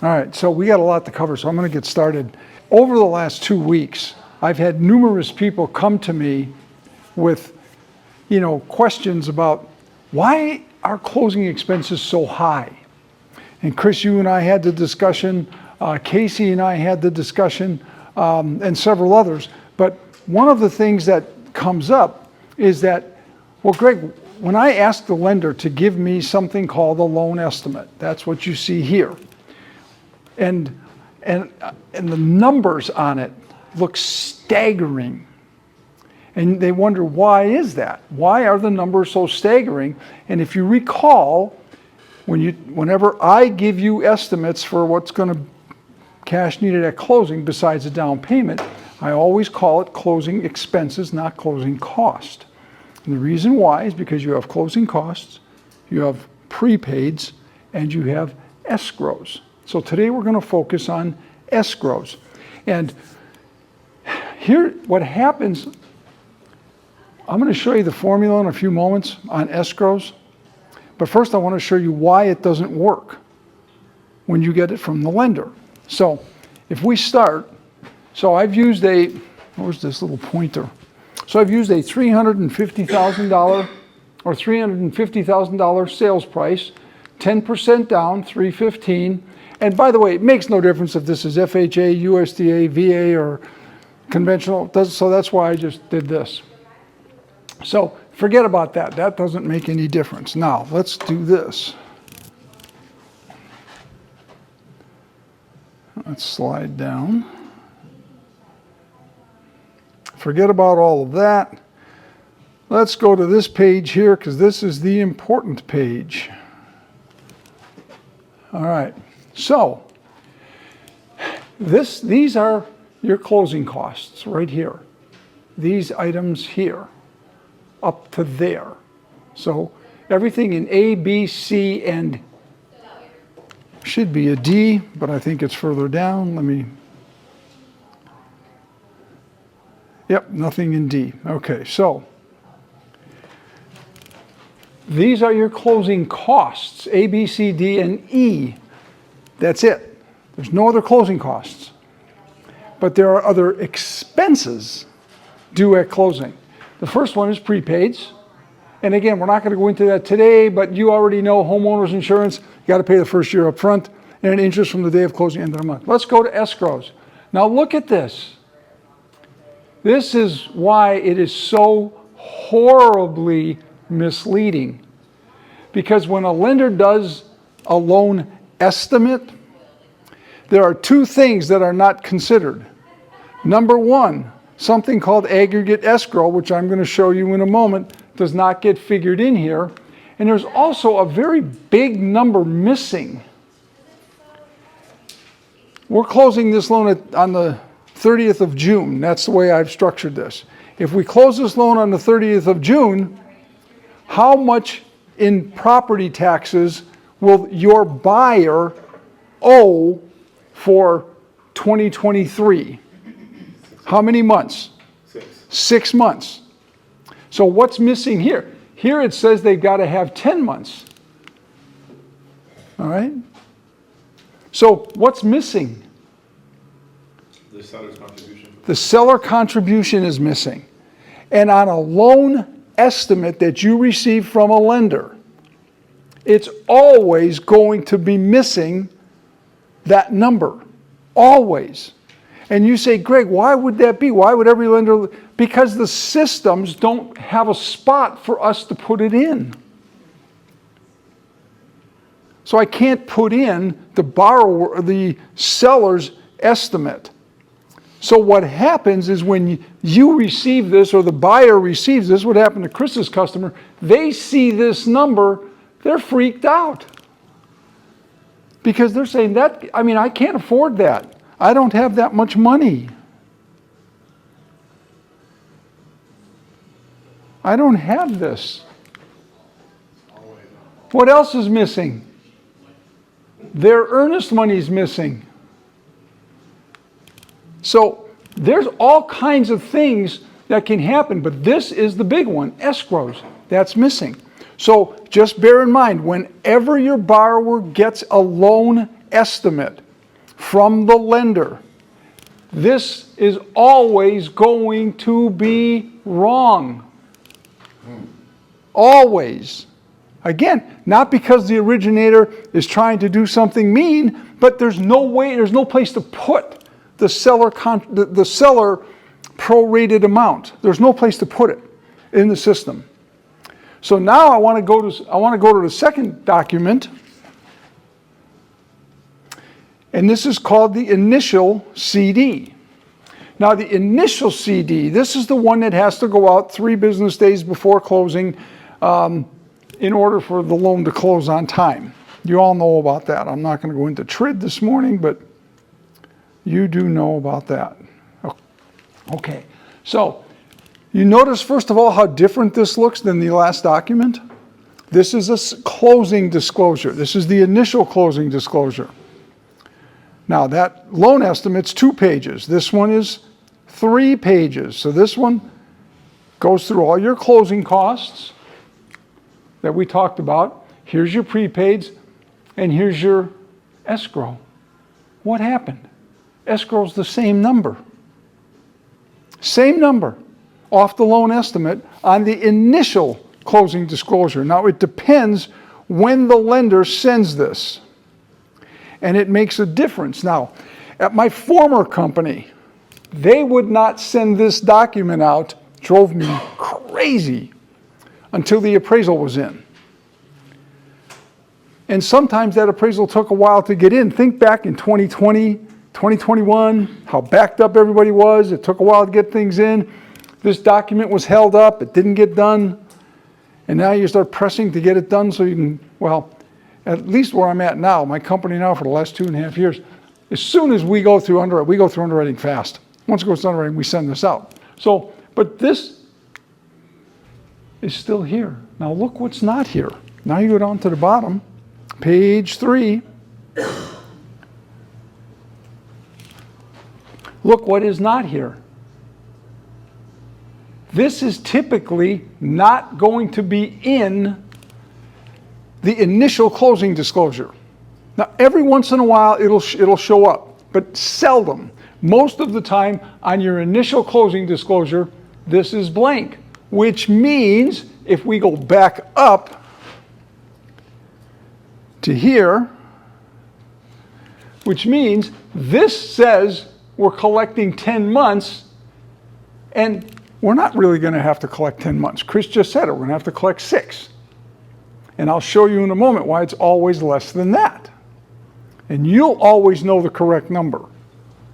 All right, so we got a lot to cover, so I'm going to get started. Over the last 2 weeks, I've had numerous people come to me with, questions about why are closing expenses so high? And Chris, you and I had the discussion, Casey and I had the discussion, and several others. But one of the things that comes up is that, well, Greg, when I ask the lender to give me something called a loan estimate, that's what you see here. And the numbers on it look staggering. And they wonder, why is that? Why are the numbers so staggering? And if you recall, whenever I give you estimates for what's going to cash needed at closing besides a down payment, I always call it closing expenses, not closing cost. And the reason why is because you have closing costs, you have prepaids, and you have escrows. So today we're going to focus on escrows. And here, what happens, I'm going to show you the formula in a few moments on escrows. But first I want to show you why it doesn't work when you get it from the lender. So if we start, so I've used where's this little pointer? So I've used a $350,000 or $350,000 sales price, 10% down, $315,000. And by the way, it makes no difference if this is FHA, USDA, VA, or conventional. So that's why I just did this. So forget about that. That doesn't make any difference. Now, let's do this. Let's slide down. Forget about all of that. Let's go to this page here because this is the important page. All right. So, these are your closing costs right here. These items here, up to there. So, everything in A, B, C, and should be a D, but I think it's further down. Yep, nothing in D. Okay, so these are your closing costs, A, B, C, D, and E. That's it. There's no other closing costs. But there are other expenses due at closing. The first one is prepaids. And again, we're not going to go into that today, but you already know homeowners insurance, you got to pay the first year up front, and interest from the day of closing, end of the month. Let's go to escrows. Now look at this. This is why it is so horribly misleading. Because when a lender does a loan estimate, there are two things that are not considered. Number one, something called aggregate escrow, which I'm going to show you in a moment, does not get figured in here. And there's also a very big number missing. We're closing this loan on the 30th of June. That's the way I've structured this. If we close this loan on the 30th of June, how much in property taxes will your buyer owe for 2023? How many months? 6 months. So what's missing here? Here it says they've got to have 10 months. All right? So what's missing? The seller's contribution. The seller contribution is missing. And on a loan estimate that you receive from a lender, it's always going to be missing that number. Always. And you say, Greg, why would that be? Why would every lender? Because the systems don't have a spot for us to put it in. So I can't put in the seller's estimate. So what happens is when you receive this or the buyer receives this, what happened to Chris's customer, they see this number, they're freaked out. Because they're saying I can't afford that. I don't have that much money. I don't have this. What else is missing? Their earnest money is missing. So there's all kinds of things that can happen, but this is the big one, escrows. That's missing. So just bear in mind, whenever your borrower gets a loan estimate, from the lender. This is always going to be wrong. Always. Again, not because the originator is trying to do something mean, but there's no way, there's no place to put the seller prorated amount. There's no place to put it in the system. So now I want to go to the second document, and this is called the initial CD. Now the initial CD, this is the one that has to go out 3 business days before closing in order for the loan to close on time. You all know about that. I'm not going to go into TRID this morning, but you do know about that. Okay, so you notice first of all how different this looks than the last document. This is a closing disclosure. This is the initial closing disclosure. Now that loan estimate's 2 pages. This one is 3 pages. So this one goes through all your closing costs that we talked about. Here's your prepaids, and here's your escrow. What happened? Escrow's the same number. Same number off the loan estimate on the initial closing disclosure. Now it depends when the lender sends this, and it makes a difference. Now, at my former company, they would not send this document out, drove me crazy, until the appraisal was in. And sometimes that appraisal took a while to get in. Think back in 2020, 2021, how backed up everybody was. It took a while to get things in. This document was held up, it didn't get done. And now you start pressing to get it done so you can, well, at least where I'm at now, my company now for the last 2.5 years, as soon as we go through underwriting, we go through underwriting fast. Once it goes to underwriting, we send this out. So, but this is still here. Now look what's not here. Now you go down to the bottom, page 3. Look what is not here. This is typically not going to be in the initial closing disclosure. Now every once in a while it'll show up, but seldom. Most of the time on your initial closing disclosure, this is blank, which means if we go back up to here, which means this says we're collecting 10 months, and we're not really going to have to collect 10 months. Chris just said it, we're going to have to collect 6. And I'll show you in a moment why it's always less than that. And you'll always know the correct number,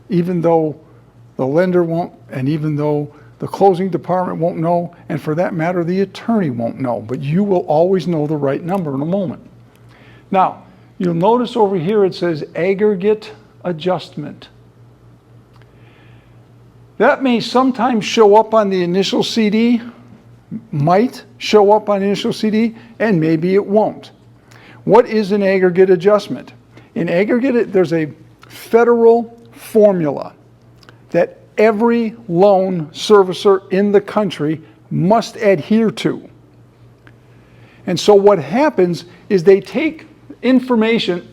even though the lender won't, and even though the closing department won't know, and for that matter, the attorney won't know. But you will always know the right number in a moment. Now, you'll notice over here it says aggregate adjustment. That may sometimes show up on the initial CD, might show up on the initial CD, and maybe it won't. What is an aggregate adjustment? In aggregate, there's a federal formula that every loan servicer in the country must adhere to. And so what happens is they take information,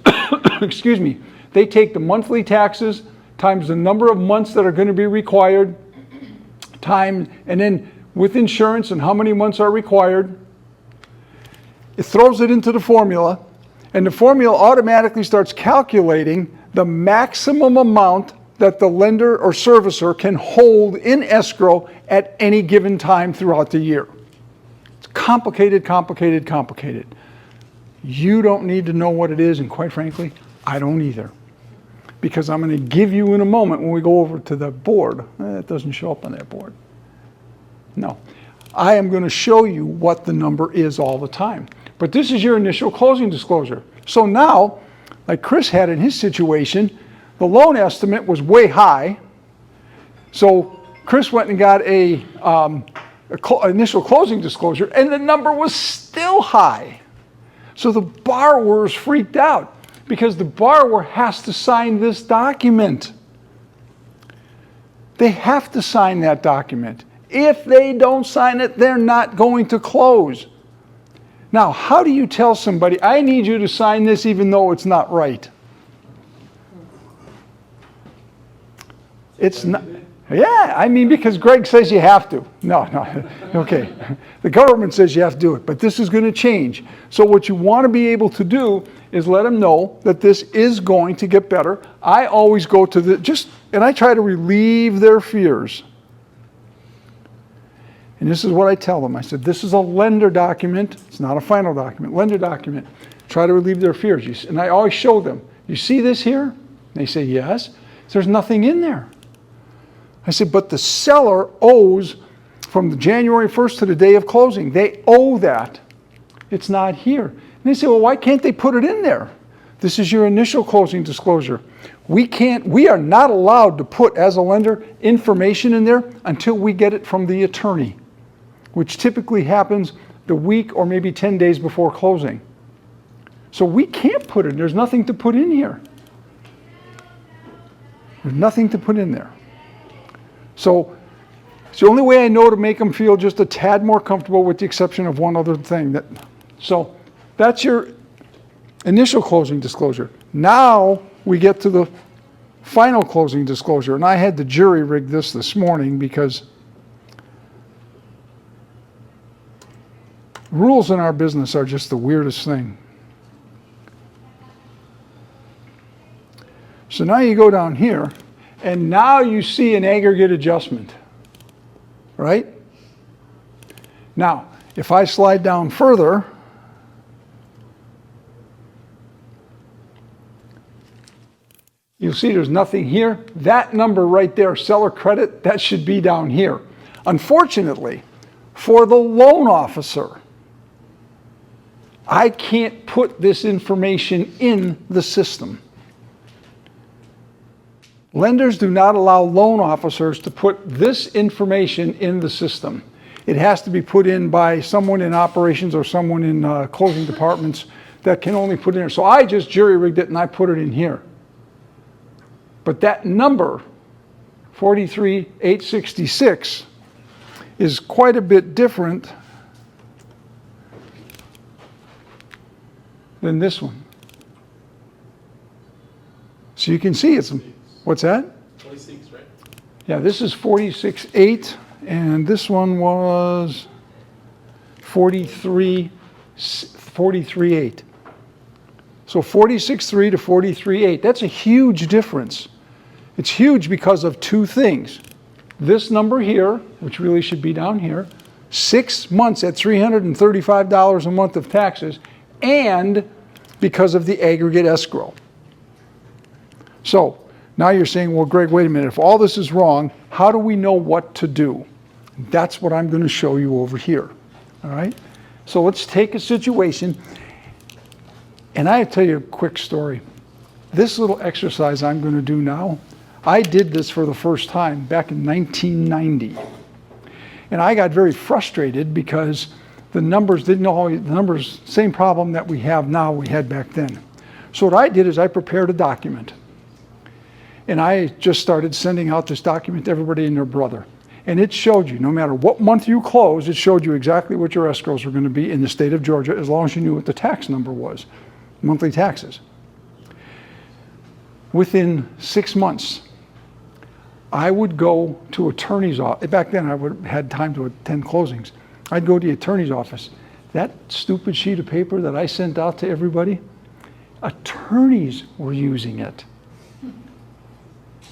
excuse me, they take the monthly taxes times the number of months that are going to be required, and then with insurance and how many months are required, it throws it into the formula, and the formula automatically starts calculating the maximum amount that the lender or servicer can hold in escrow at any given time throughout the year. It's complicated, complicated, complicated. You don't need to know what it is, and quite frankly, I don't either. Because I'm going to give you in a moment when we go over to the board. It doesn't show up on that board. No. I am going to show you what the number is all the time. But this is your initial closing disclosure. So now, like Chris had in his situation, the loan estimate was way high. So Chris went and got a initial closing disclosure, and the number was still high. So the borrower's freaked out because the borrower has to sign this document. They have to sign that document. If they don't sign it, they're not going to close. Now, how do you tell somebody, I need you to sign this even though it's not right? It's not, yeah, I mean, because Greg says you have to. No, okay. The government says you have to do it, but this is going to change. So what you want to be able to do is let them know that this is going to get better. I always go to and I try to relieve their fears. And this is what I tell them. I said, this is a lender document. It's not a final document. Lender document. Try to relieve their fears. And I always show them, you see this here? And they say, yes. There's nothing in there. I said, but the seller owes from the January 1st to the day of closing. They owe that. It's not here. And they say, well, why can't they put it in there? This is your initial closing disclosure. We are not allowed to put, as a lender, information in there until we get it from the attorney, which typically happens the week or maybe 10 days before closing. So we can't put it. There's nothing to put in here. There's nothing to put in there. So it's the only way I know to make them feel just a tad more comfortable, with the exception of one other thing. So that's your initial closing disclosure. Now we get to the final closing disclosure. And I had to jury rig this morning because rules in our business are just the weirdest thing. So now you go down here, and now you see an aggregate adjustment, right? Now, if I slide down further, you'll see there's nothing here. That number right there, seller credit, that should be down here. Unfortunately, for the loan officer, I can't put this information in the system. Lenders do not allow loan officers to put this information in the system. It has to be put in by someone in operations or someone in closing departments that can only put it in there. So I just jury rigged it and I put it in here. But that number, 43,866, is quite a bit different than this one. So you can see it's, what's that? 26, right? Yeah, this is 46.8, and this one was 43.8. So 46.3 to 43.8. That's a huge difference. It's huge because of two things. This number here, which really should be down here, 6 months at $335 a month of taxes, and because of the aggregate escrow. So now you're saying, well, Greg, wait a minute. If all this is wrong, how do we know what to do? That's what I'm going to show you over here. All right? So let's take a situation. And I tell you a quick story. This little exercise I'm going to do now, I did this for the first time back in 1990. And I got very frustrated because the numbers didn't know the numbers, same problem that we have now, we had back then. So what I did is I prepared a document. And I just started sending out this document to everybody and their brother. And it showed you, no matter what month you closed, it showed you exactly what your escrows were going to be in the state of Georgia, as long as you knew what the tax number was, monthly taxes. Within 6 months, I would go to attorney's office. Back then, I would have had time to attend closings. I'd go to the attorney's office. That stupid sheet of paper that I sent out to everybody, attorneys were using it.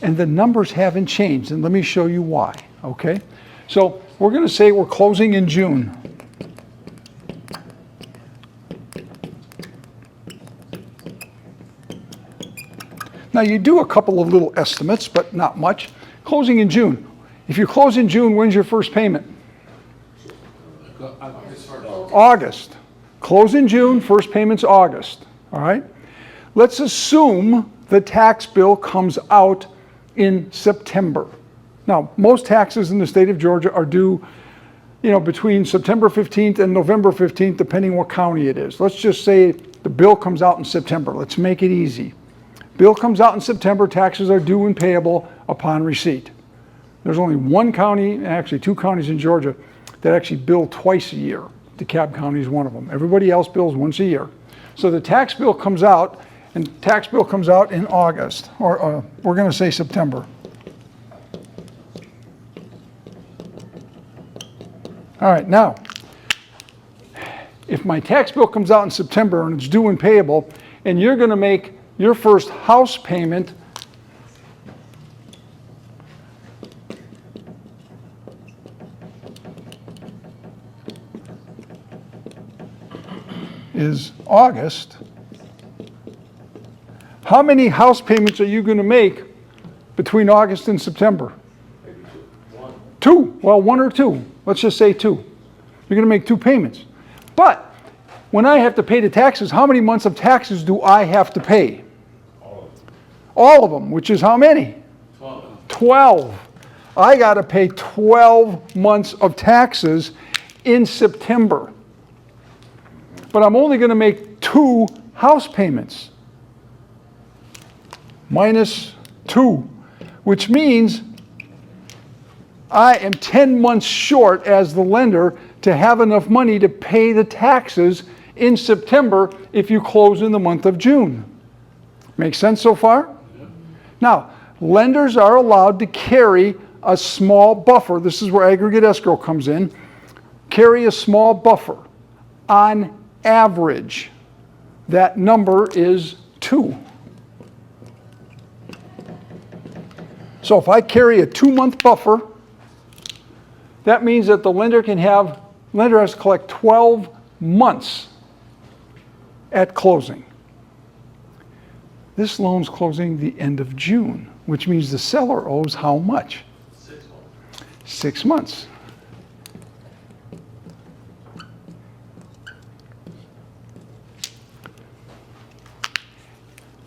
And the numbers haven't changed. And let me show you why, okay? So we're going to say we're closing in June. Now you do a couple of little estimates, but not much. Closing in June. If you close in June, when's your first payment? August. Close in June, first payment's August. All right? Let's assume the tax bill comes out in September. Now, most taxes in the state of Georgia are due, between September 15th and November 15th, depending what county it is. Let's just say the bill comes out in September. Let's make it easy. Bill comes out in September, taxes are due and payable upon receipt. There's only one county, actually 2 counties in Georgia, that actually bill twice a year. DeKalb County is one of them. Everybody else bills once a year. So the tax bill comes out, and tax bill comes out in August, or we're going to say September. All right, now, if my tax bill comes out in September and it's due and payable, and you're going to make your first house payment is August, how many house payments are you going to make between August and September? Maybe one. Two. Well, one or two. Let's just say two. You're going to make two payments. But when I have to pay the taxes, how many months of taxes do I have to pay? All of them. All of them, which is how many? 12. 12. I got to pay 12 months of taxes in September. But I'm only going to make two house payments. Minus 2, which means I am 10 months short as the lender to have enough money to pay the taxes in September if you close in the month of June. Make sense so far? Yep. Now, lenders are allowed to carry a small buffer. This is where aggregate escrow comes in. Carry a small buffer. On average, that number is 2. So if I carry a 2-month buffer, that means that the lender has to collect 12 months at closing. This loan's closing the end of June, which means the seller owes how much? 6 months. 6 months.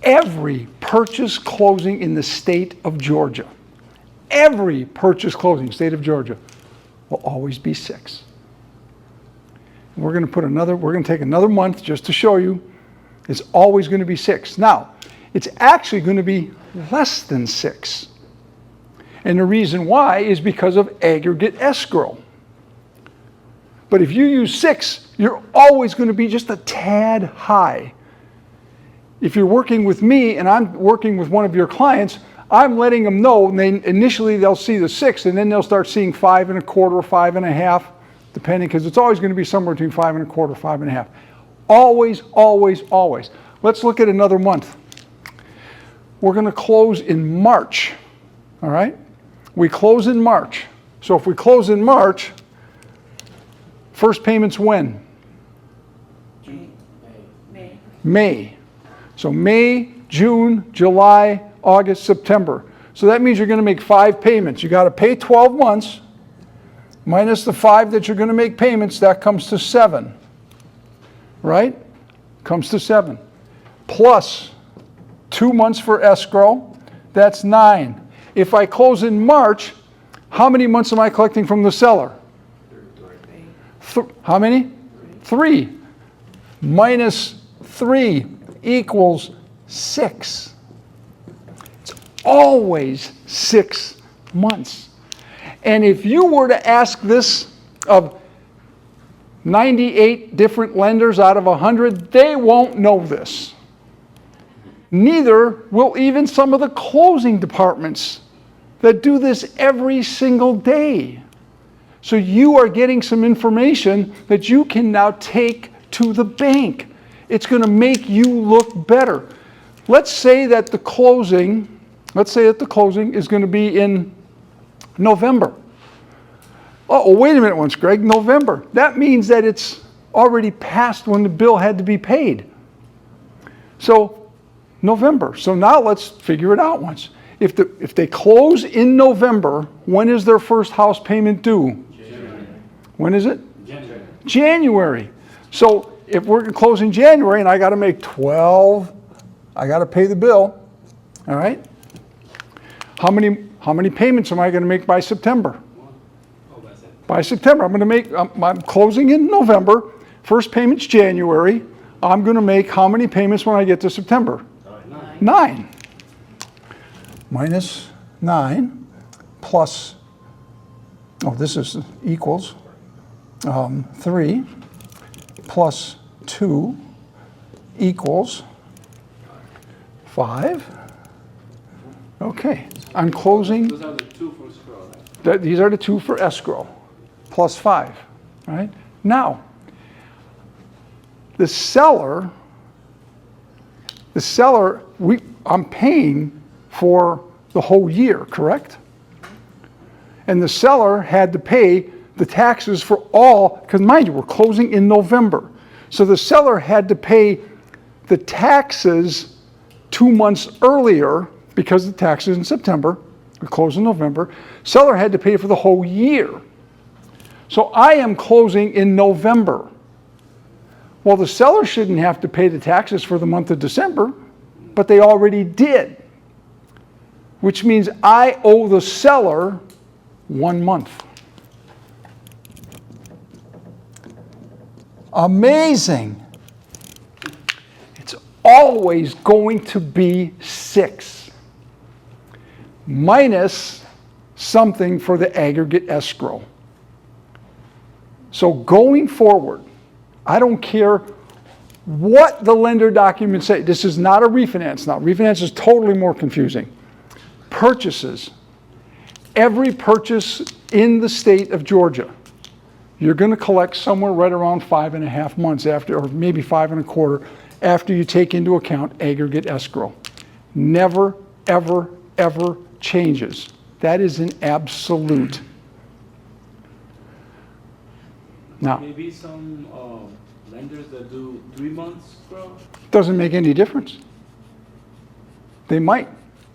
Every purchase closing in the state of Georgia, every purchase closing state of Georgia will always be 6. We're going to take another month just to show you it's always going to be 6. Now, it's actually going to be less than 6. And the reason why is because of aggregate escrow. But if you use 6, you're always going to be just a tad high. If you're working with me and I'm working with one of your clients, I'm letting them know, and initially they'll see the 6, and then they'll start seeing 5 1/4, 5 1/2, depending, because it's always going to be somewhere between 5 1/4, 5 1/2. Always, always, always. Let's look at another month. We're going to close in March, all right? We close in March. So if we close in March, first payment's when? May. So May, June, July, August, September. So that means you're going to make 5 payments. You got to pay 12 months, minus the 5 that you're going to make payments, that comes to 7. Right? Comes to 7. Plus 2 months for escrow, that's 9. If I close in March, how many months am I collecting from the seller? How many? 3. Minus 3 equals 6. It's always 6 months. And if you were to ask this of 98 different lenders out of 100, they won't know this. Neither will even some of the closing departments that do this every single day. So you are getting some information that you can now take to the bank. It's going to make you look better. Let's say that the closing is going to be in November. Oh, wait a minute once, Greg, November. That means that it's already past when the bill had to be paid. So November. So now let's figure it out once. If they close in November, when is their first house payment due? January. When is it? January. January. So if we're going to close in January and I got to make 12, I got to pay the bill. All right? How many payments am I going to make by September? By September, I'm closing in November. First payment's January. I'm going to make how many payments when I get to September? 9. Minus 9 plus, this is equals 3 plus 2 equals 5. Okay, I'm closing. Those are the 2 for escrow, right? These are the 2 for escrow, plus 5. All right? Now, the seller, I'm paying for the whole year, correct? And the seller had to pay the taxes for all, because mind you, we're closing in November. So the seller had to pay the taxes 2 months earlier because the taxes in September, we close in November. Seller had to pay for the whole year. So I am closing in November. Well, the seller shouldn't have to pay the taxes for the month of December, but they already did. Which means I owe the seller 1 month. Amazing. It's always going to be 6 minus something for the aggregate escrow. So going forward, I don't care what the lender documents say. This is not a refinance now. Refinance is totally more confusing. Purchases. Every purchase in the state of Georgia, you're going to collect somewhere right around 5.5 months after, or maybe 5.25 after you take into account aggregate escrow. Never, ever, ever changes. That is an absolute. Now, Maybe some lenders that do 3 months, bro. doesn't make any difference. They might.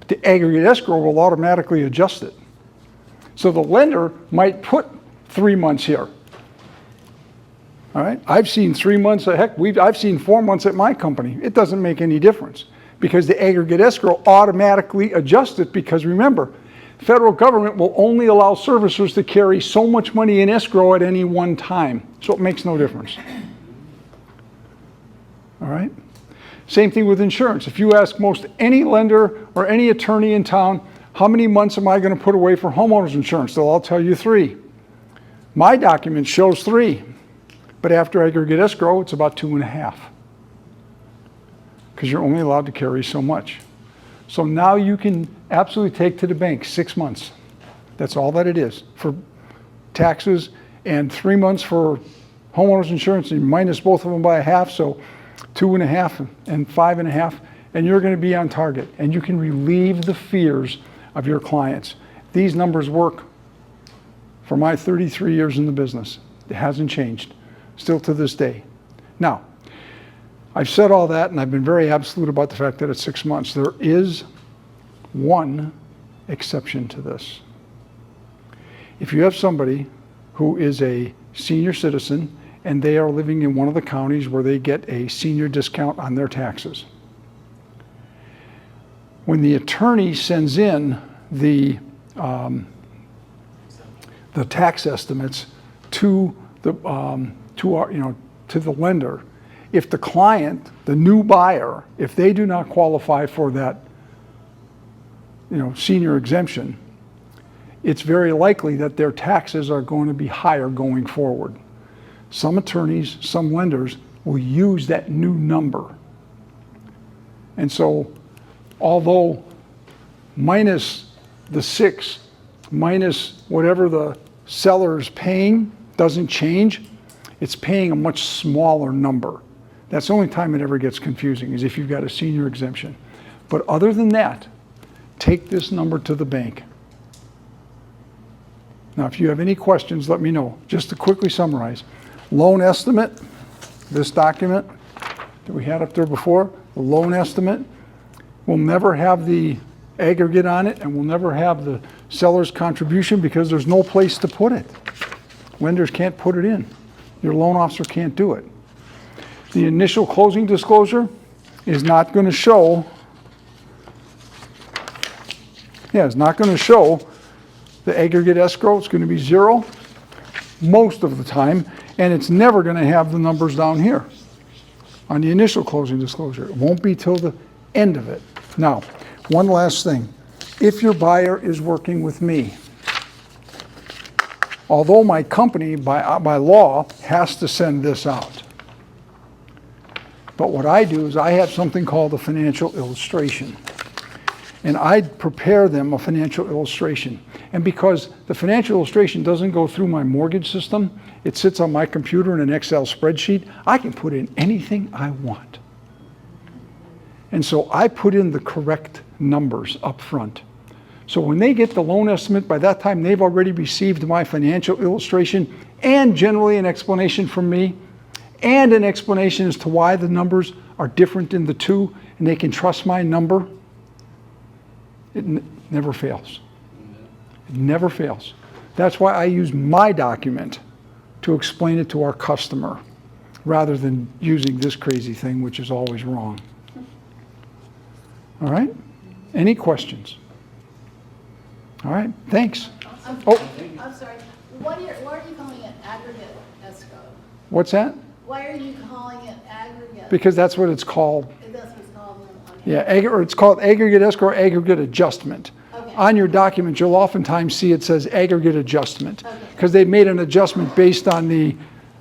The aggregate escrow will automatically adjust it. So the lender might put 3 months here. All right? I've seen 3 months, heck, I've seen 4 months at my company. It doesn't make any difference because the aggregate escrow automatically adjusts it because remember, the federal government will only allow servicers to carry so much money in escrow at any one time. So it makes no difference. All right? Same thing with insurance. If you ask most any lender or any attorney in town, how many months am I going to put away for homeowners insurance? They'll all tell you 3. My document shows 3, but after aggregate escrow, it's about 2.5 because you're only allowed to carry so much. So now you can absolutely take to the bank 6 months. That's all that it is for taxes and 3 months for homeowners insurance, and you minus both of them by 1/2, so 2.5 and 5.5, and you're going to be on target. And you can relieve the fears of your clients. These numbers work for my 33 years in the business. It hasn't changed, still to this day. Now, I've said all that, and I've been very absolute about the fact that it's 6 months. There is one exception to this. If you have somebody who is a senior citizen and they are living in one of the counties where they get a senior discount on their taxes, when the attorney sends in the tax estimates to the to the lender, if the client, the new buyer, if they do not qualify for that senior exemption, it's very likely that their taxes are going to be higher going forward. Some attorneys, some lenders will use that new number. And so, although minus the 6, minus whatever the seller is paying doesn't change, it's paying a much smaller number. That's the only time it ever gets confusing, is if you've got a senior exemption. But other than that, take this number to the bank. Now, if you have any questions, let me know. Just to quickly summarize, loan estimate, this document that we had up there before, the loan estimate will never have the aggregate on it and will never have the seller's contribution because there's no place to put it. Lenders can't put it in. Your loan officer can't do it. The initial closing disclosure is not going to show, it's not going to show the aggregate escrow. It's going to be 0 most of the time, and it's never going to have the numbers down here on the initial closing disclosure. It won't be till the end of it. Now, one last thing. If your buyer is working with me, although my company by law has to send this out, but what I do is I have something called a financial illustration. and I prepare them a financial illustration. And because the financial illustration doesn't go through my mortgage system, it sits on my computer in an Excel spreadsheet, I can put in anything I want. And so I put in the correct numbers up front. So when they get the loan estimate, by that time they've already received my financial illustration and generally an explanation from me and an explanation as to why the numbers are different in the two, and they can trust my number. It never fails. It never fails. That's why I use my document to explain it to our customer rather than using this crazy thing, which is always wrong. All right? Any questions? All right, thanks. I'm sorry. Why are you calling it aggregate escrow? What's that? Why are you calling it aggregate? Because that's what it's called. That's what it's called. Okay. Yeah, or it's called aggregate escrow or aggregate adjustment. Okay. On your document, you'll oftentimes see it says aggregate adjustment Okay. because they made an adjustment based on the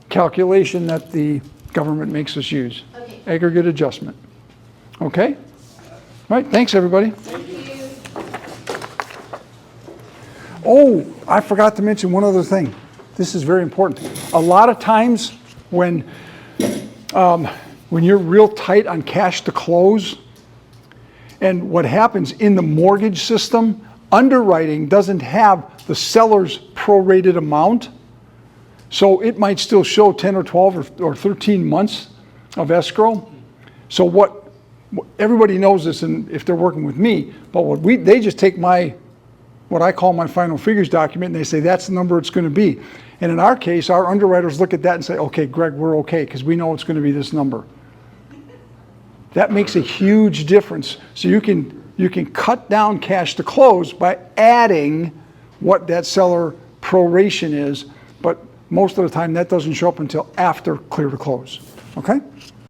calculation that the government makes us use. Okay. Aggregate adjustment. Okay? All right, thanks everybody. Thank you. Oh, I forgot to mention one other thing. This is very important. A lot of times when you're real tight on cash to close, and what happens in the mortgage system, underwriting doesn't have the seller's prorated amount. So it might still show 10 or 12 or 13 months of escrow. So what everybody knows this, and if they're working with me, but they just take what I call my final figures document, and they say that's the number it's going to be. And in our case, our underwriters look at that and say, okay, Greg, we're okay, because we know it's going to be this number. That makes a huge difference. So you can cut down cash to close by adding what that seller proration is, but most of the time that doesn't show up until after clear to close. Okay?